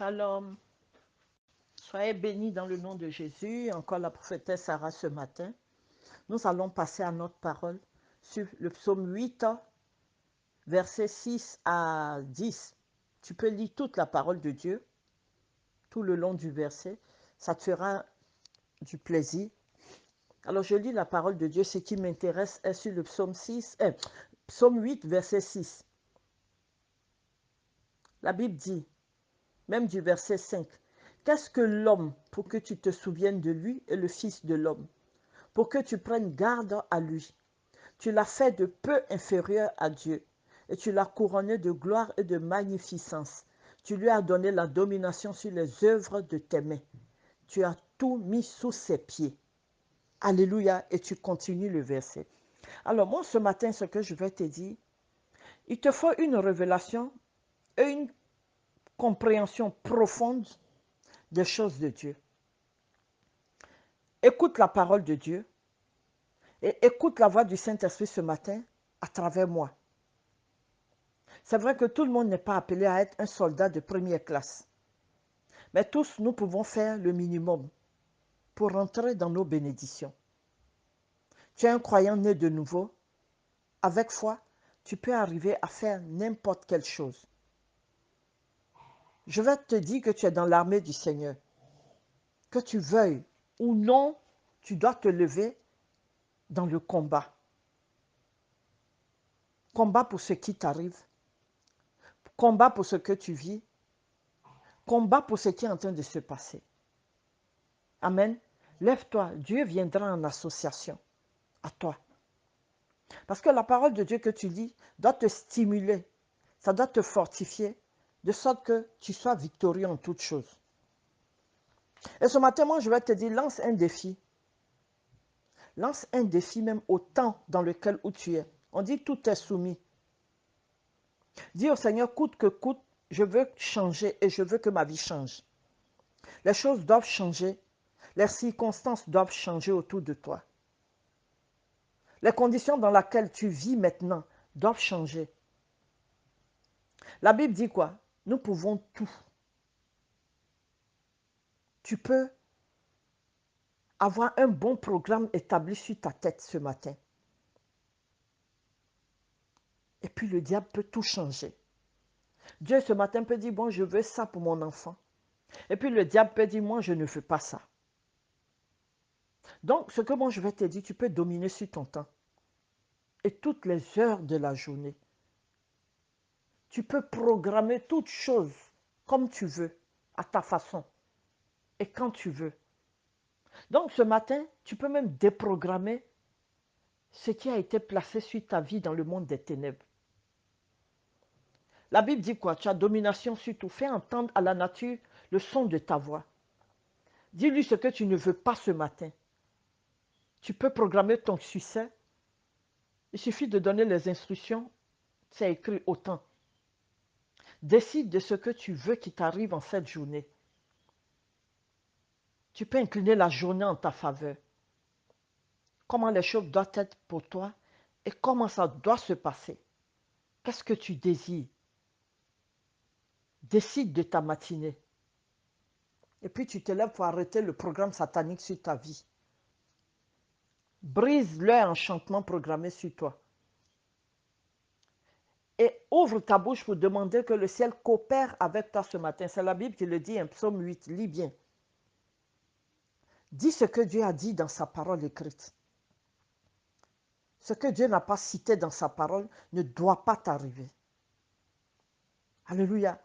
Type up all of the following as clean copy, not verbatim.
Shalom. Soyez bénis dans le nom de Jésus. Encore la prophétesse Sarah ce matin. Nous allons passer à notre parole sur le psaume 8, versets 6 à 10. Tu peux lire toute la parole de Dieu, tout le long du verset. Ça te fera du plaisir. Alors je lis la parole de Dieu. Ce qui m'intéresse est sur le psaume 8, verset 6. La Bible dit, même du verset 5, « Qu'est-ce que l'homme pour que tu te souviennes de lui et le Fils de l'homme, pour que tu prennes garde à lui? Tu l'as fait de peu inférieur à Dieu, et tu l'as couronné de gloire et de magnificence. Tu lui as donné la domination sur les œuvres de tes mains. Tu as tout mis sous ses pieds. » Alléluia. Et tu continues le verset. Alors moi, ce matin, ce que je vais te dire, il te faut une révélation et une compréhension profonde des choses de Dieu. Écoute la parole de Dieu et écoute la voix du Saint-Esprit ce matin à travers moi. C'est vrai que tout le monde n'est pas appelé à être un soldat de première classe. Mais tous, nous pouvons faire le minimum pour rentrer dans nos bénédictions. Tu es un croyant né de nouveau. Avec foi, tu peux arriver à faire n'importe quelle chose. Je vais te dire que tu es dans l'armée du Seigneur. Que tu veuilles ou non, tu dois te lever dans le combat. Combat pour ce qui t'arrive. Combat pour ce que tu vis. Combat pour ce qui est en train de se passer. Amen. Lève-toi. Dieu viendra en association à toi. Parce que la parole de Dieu que tu lis doit te stimuler. Ça doit te fortifier de sorte que tu sois victorieux en toutes choses. Et ce matin, moi, je vais te dire, lance un défi. Lance un défi même au temps dans lequel où tu es. On dit tout est soumis. Dis au Seigneur, coûte que coûte, je veux changer et je veux que ma vie change. Les choses doivent changer. Les circonstances doivent changer autour de toi. Les conditions dans lesquelles tu vis maintenant doivent changer. La Bible dit quoi? Nous pouvons tout. Tu peux avoir un bon programme établi sur ta tête ce matin. Et puis le diable peut tout changer. Dieu ce matin peut dire, bon, je veux ça pour mon enfant. Et puis le diable peut dire, moi, je ne veux pas ça. Donc, ce que moi, je vais te dire, tu peux dominer sur ton temps. Et toutes les heures de la journée. Tu peux programmer toutes choses comme tu veux, à ta façon. Et quand tu veux. Donc, ce matin, tu peux même déprogrammer ce qui a été placé sur ta vie dans le monde des ténèbres. La Bible dit quoi? Tu as domination sur tout. Fais entendre à la nature le son de ta voix. Dis-lui ce que tu ne veux pas ce matin. Tu peux programmer ton succès. Il suffit de donner les instructions. C'est écrit autant. Décide de ce que tu veux qui t'arrive en cette journée. Tu peux incliner la journée en ta faveur. Comment les choses doivent être pour toi et comment ça doit se passer. Qu'est-ce que tu désires? Décide de ta matinée. Et puis tu te lèves pour arrêter le programme satanique sur ta vie. Brise leur enchantement programmé sur toi. Et ouvre ta bouche pour demander que le ciel coopère avec toi ce matin. C'est la Bible qui le dit, un psaume 8. Lis bien. Dis ce que Dieu a dit dans sa parole écrite. Ce que Dieu n'a pas cité dans sa parole ne doit pas t'arriver. Alléluia.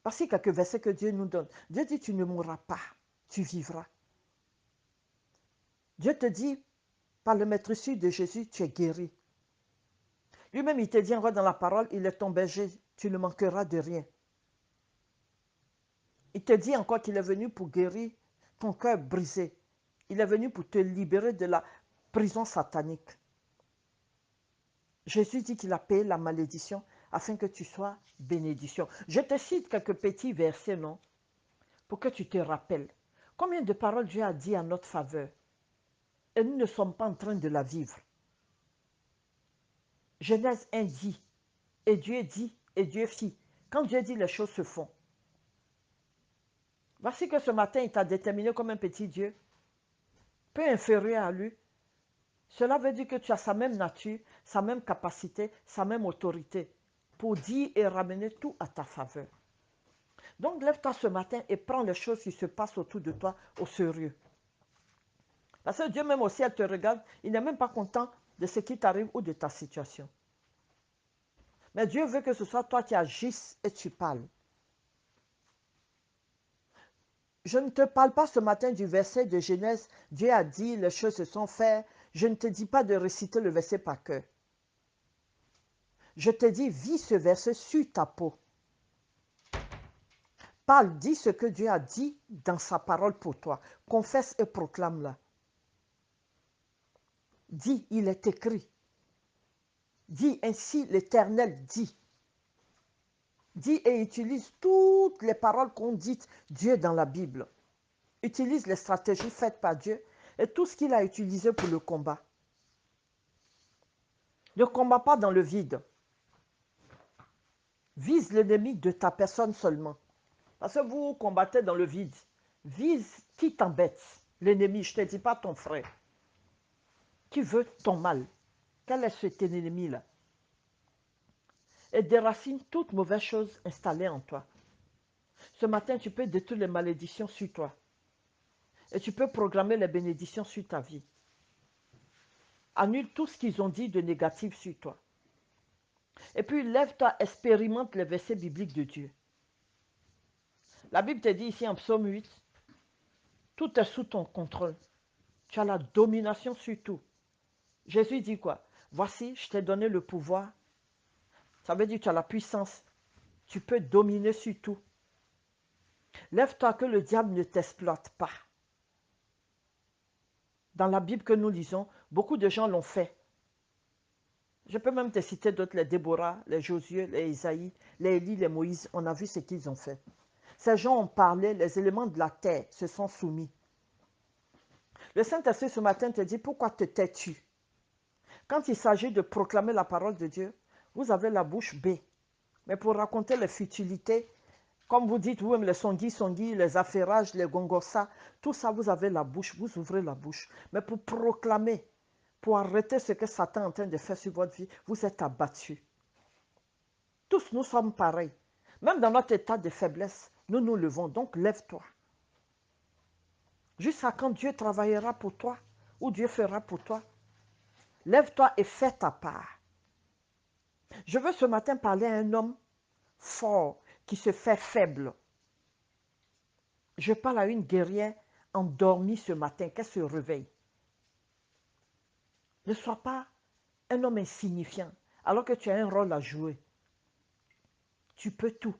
Voici quelques versets que Dieu nous donne. Dieu dit, tu ne mourras pas, tu vivras. Dieu te dit, par le maîtrise de Jésus, tu es guéri. Lui-même, il te dit encore dans la parole, il est ton berger, tu ne manqueras de rien. Il te dit encore qu'il est venu pour guérir ton cœur brisé. Il est venu pour te libérer de la prison satanique. Jésus dit qu'il a payé la malédiction afin que tu sois bénédiction. Je te cite quelques petits versets, non? Pour que tu te rappelles. Combien de paroles Dieu a dit en notre faveur? Et nous ne sommes pas en train de la vivre. Genèse 1 dit, et Dieu dit, et Dieu fit. Quand Dieu dit, les choses se font. Voici que ce matin, il t'a déterminé comme un petit Dieu, peu inférieur à lui. Cela veut dire que tu as sa même nature, sa même capacité, sa même autorité pour dire et ramener tout à ta faveur. Donc, lève-toi ce matin et prends les choses qui se passent autour de toi au sérieux. Parce que Dieu, même aussi, elle te regarde, il n'est même pas content de ce qui t'arrive ou de ta situation. Mais Dieu veut que ce soit toi qui agisses et tu parles. Je ne te parle pas ce matin du verset de Genèse, Dieu a dit, les choses se sont faites. Je ne te dis pas de réciter le verset par cœur. Je te dis, vis ce verset sur ta peau. Parle, dis ce que Dieu a dit dans sa parole pour toi. Confesse et proclame-la. Dis, il est écrit. Dis, ainsi l'Éternel dit. Dis et utilise toutes les paroles qu'ont dites Dieu dans la Bible. Utilise les stratégies faites par Dieu et tout ce qu'il a utilisé pour le combat. Ne combat pas dans le vide. Vise l'ennemi de ta personne seulement. Parce que vous combattez dans le vide. Vise qui t'embête. L'ennemi, je ne te dis pas ton frère. Qui veut ton mal. Quel est cet ennemi-là? Et déracine toute mauvaise chose installée en toi. Ce matin, tu peux détruire les malédictions sur toi. Et tu peux programmer les bénédictions sur ta vie. Annule tout ce qu'ils ont dit de négatif sur toi. Et puis, lève-toi, expérimente les versets bibliques de Dieu. La Bible te dit ici en psaume 8, tout est sous ton contrôle. Tu as la domination sur tout. Jésus dit quoi? Voici, je t'ai donné le pouvoir. Ça veut dire que tu as la puissance. Tu peux dominer sur tout. Lève-toi que le diable ne t'exploite pas. Dans la Bible que nous lisons, beaucoup de gens l'ont fait. Je peux même te citer d'autres, les Déborah, les Josué, les Isaïe, les Élie, les Moïse. On a vu ce qu'ils ont fait. Ces gens ont parlé, les éléments de la terre se sont soumis. Le Saint-Esprit ce matin te dit, pourquoi te tais-tu? Quand il s'agit de proclamer la parole de Dieu, vous avez la bouche bée. Mais pour raconter les futilités, comme vous dites, vous-même les songis, les affairages, les gongossa, tout ça, vous avez la bouche, vous ouvrez la bouche. Mais pour proclamer, pour arrêter ce que Satan est en train de faire sur votre vie, vous êtes abattus. Tous nous sommes pareils. Même dans notre état de faiblesse, nous nous levons. Donc lève-toi. Jusqu'à quand Dieu travaillera pour toi, ou Dieu fera pour toi. Lève-toi et fais ta part. Je veux ce matin parler à un homme fort qui se fait faible. Je parle à une guerrière endormie ce matin, qu'elle se réveille. Ne sois pas un homme insignifiant alors que tu as un rôle à jouer. Tu peux tout.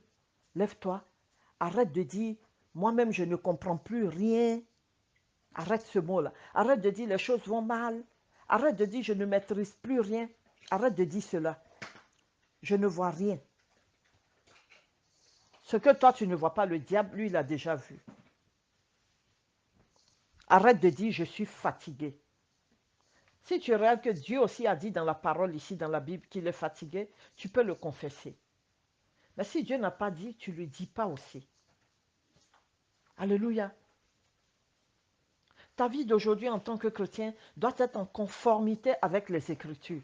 Lève-toi. Arrête de dire, moi-même je ne comprends plus rien. Arrête ce mot-là. Arrête de dire les choses vont mal. Arrête de dire je ne maîtrise plus rien. Arrête de dire cela. Je ne vois rien. Ce que toi tu ne vois pas, le diable, lui, il a déjà vu. Arrête de dire je suis fatigué. Si tu regardes que Dieu aussi a dit dans la parole ici, dans la Bible, qu'il est fatigué, tu peux le confesser. Mais si Dieu n'a pas dit, tu ne le dis pas aussi. Alléluia. Ta vie d'aujourd'hui en tant que chrétien doit être en conformité avec les Écritures.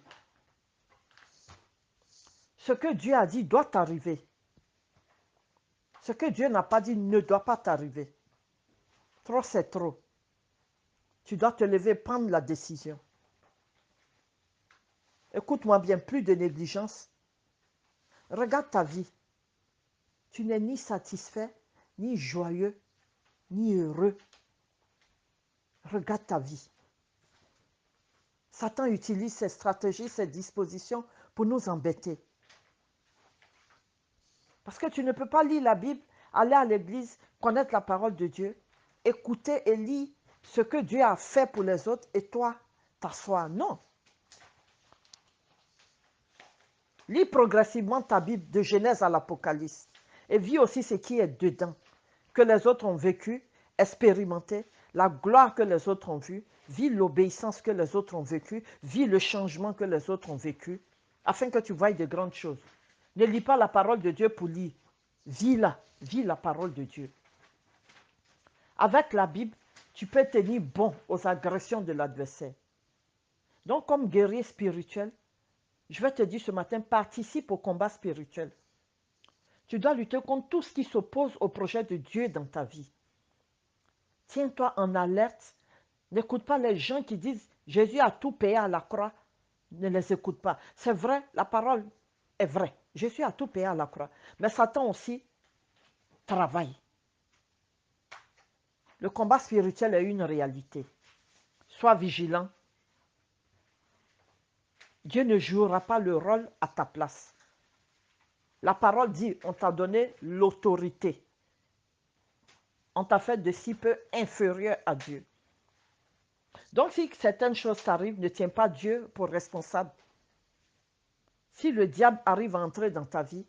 Ce que Dieu a dit doit t'arriver. Ce que Dieu n'a pas dit ne doit pas t'arriver. Trop, c'est trop. Tu dois te lever et prendre la décision. Écoute-moi bien, plus de négligence. Regarde ta vie. Tu n'es ni satisfait, ni joyeux, ni heureux. Regarde ta vie. Satan utilise ses stratégies, ses dispositions pour nous embêter. Parce que tu ne peux pas lire la Bible, aller à l'église, connaître la parole de Dieu, écouter et lire ce que Dieu a fait pour les autres et toi, t'asseoir. Non. Lis progressivement ta Bible de Genèse à l'Apocalypse et vis aussi ce qui est dedans, que les autres ont vécu, expérimenté, la gloire que les autres ont vue, vis l'obéissance que les autres ont vécue, vis le changement que les autres ont vécu, afin que tu voies de grandes choses. Ne lis pas la parole de Dieu pour lire. Vis-la, vis la parole de Dieu. Avec la Bible, tu peux tenir bon aux agressions de l'adversaire. Donc, comme guerrier spirituel, je vais te dire ce matin, participe au combat spirituel. Tu dois lutter contre tout ce qui s'oppose au projet de Dieu dans ta vie. Tiens-toi en alerte. N'écoute pas les gens qui disent Jésus a tout payé à la croix. Ne les écoute pas. C'est vrai, la parole est vraie. Jésus a tout payé à la croix. Mais Satan aussi travaille. Le combat spirituel est une réalité. Sois vigilant. Dieu ne jouera pas le rôle à ta place. La parole dit, on t'a donné l'autorité. On t'a fait de si peu inférieur à Dieu. Donc, si certaines choses t'arrivent, ne tiens pas Dieu pour responsable. Si le diable arrive à entrer dans ta vie,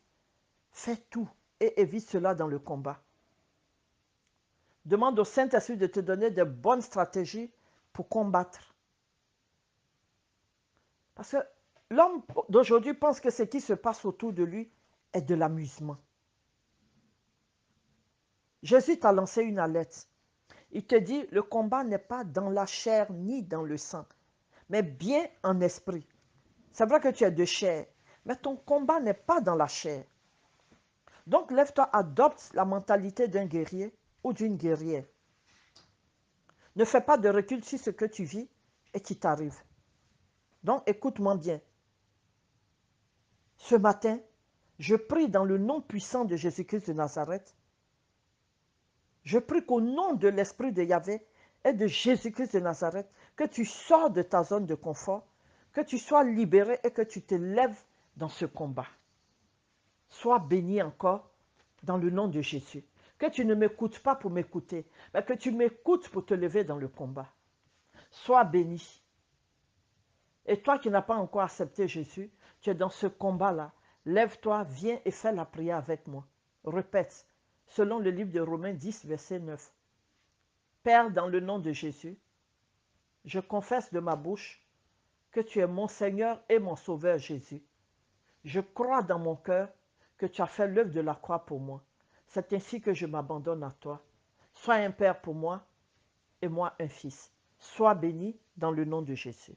fais tout et évite cela dans le combat. Demande au Saint-Esprit de te donner de bonnes stratégies pour combattre. Parce que l'homme d'aujourd'hui pense que ce qui se passe autour de lui est de l'amusement. Jésus t'a lancé une alerte. Il te dit, le combat n'est pas dans la chair ni dans le sang, mais bien en esprit. C'est vrai que tu es de chair, mais ton combat n'est pas dans la chair. Donc lève-toi, adopte la mentalité d'un guerrier ou d'une guerrière. Ne fais pas de recul sur ce que tu vis et qui t'arrive. Donc écoute-moi bien. Ce matin, je prie dans le nom puissant de Jésus-Christ de Nazareth. Je prie qu'au nom de l'Esprit de Yahvé et de Jésus-Christ de Nazareth, que tu sors de ta zone de confort, que tu sois libéré et que tu te lèves dans ce combat. Sois béni encore dans le nom de Jésus. Que tu ne m'écoutes pas pour m'écouter, mais que tu m'écoutes pour te lever dans le combat. Sois béni. Et toi qui n'as pas encore accepté Jésus, tu es dans ce combat-là. Lève-toi, viens et fais la prière avec moi. Répète, selon le livre de Romains 10, verset 9. Père, dans le nom de Jésus, je confesse de ma bouche que tu es mon Seigneur et mon Sauveur Jésus. Je crois dans mon cœur que tu as fait l'œuvre de la croix pour moi. C'est ainsi que je m'abandonne à toi. Sois un Père pour moi et moi un Fils. Sois béni dans le nom de Jésus.